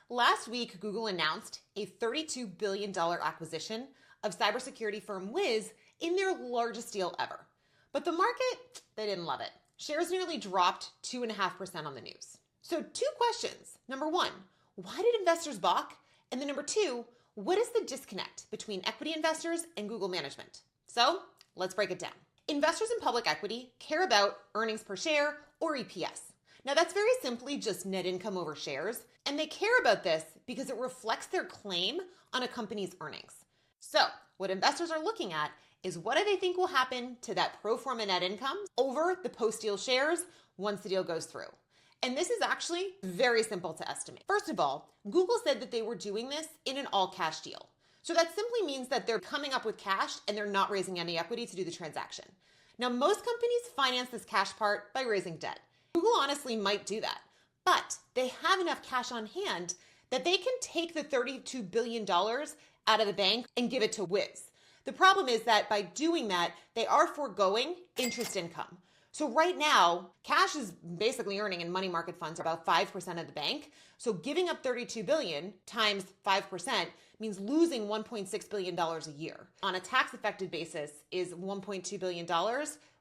Last week, Google announced a $32 billion acquisition of cybersecurity firm Wiz in their largest deal ever. But the market, they didn't love it. Shares nearly dropped 2.5% on the news. So 2 questions. Number 1, why did investors balk? And then number 2, what is the disconnect between equity investors and Google management? So let's break it down. Investors in public equity care about earnings per share or EPS. Now that's very simply just net income over shares, and they care about this because it reflects their claim on a company's earnings. So what investors are looking at is what do they think will happen to that pro forma net income over the post-deal shares once the deal goes through. And this is actually very simple to estimate. First of all, Google said that they were doing this in an all-cash deal. So that simply means that they're coming up with cash and they're not raising any equity to do the transaction. Now, most companies finance this cash part by raising debt. Google honestly might do that, but they have enough cash on hand that they can take the $32 billion out of the bank and give it to Wiz. The problem is that by doing that, they are foregoing interest income. So right now, cash is basically earning in money market funds about 5% of the bank. So giving up $32 billion times 5% means losing $1.6 billion a year. On a tax-affected basis is $1.2 billion,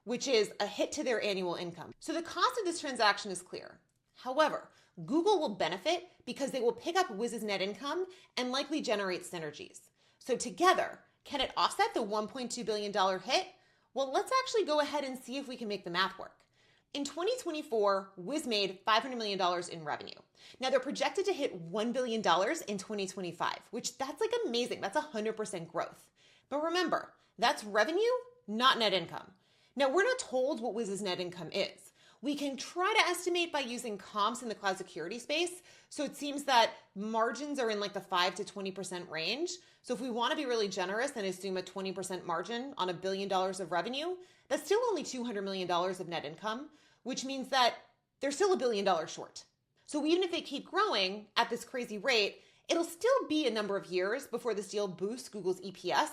which is a hit to their annual income. So the cost of this transaction is clear. However, Google will benefit because they will pick up Wiz's net income and likely generate synergies. So together, can it offset the $1.2 billion hit? Well, let's actually go ahead and see if we can make the math work. In 2024, Wiz made $500 million in revenue. Now they're projected to hit $1 billion in 2025, which that's like amazing. That's 100% growth. But remember, that's revenue, not net income. Now we're not told what Wiz's net income is. We can try to estimate by using comps in the cloud security space. So it seems that margins are in like the 5 to 20% range. So if we want to be really generous and assume a 20% margin on $1 billion of revenue, that's still only $200 million of net income, which means that they're still $1 billion short. So even if they keep growing at this crazy rate, it'll still be a number of years before this deal boosts Google's EPS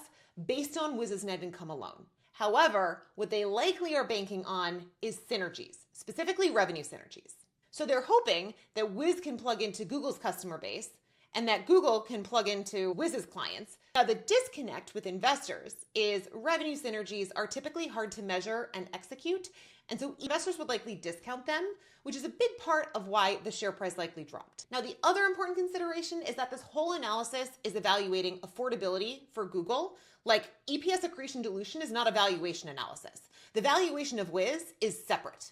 based on Wiz's net income alone. However, what they likely are banking on is synergies, specifically revenue synergies. So they're hoping that Wiz can plug into Google's customer base and that Google can plug into Wiz's clients. Now, the disconnect with investors is revenue synergies are typically hard to measure and execute, and so investors would likely discount them, which is a big part of why the share price likely dropped. Now, the other important consideration is that this whole analysis is evaluating affordability for Google. Like EPS accretion dilution is not a valuation analysis. The valuation of Wiz is separate.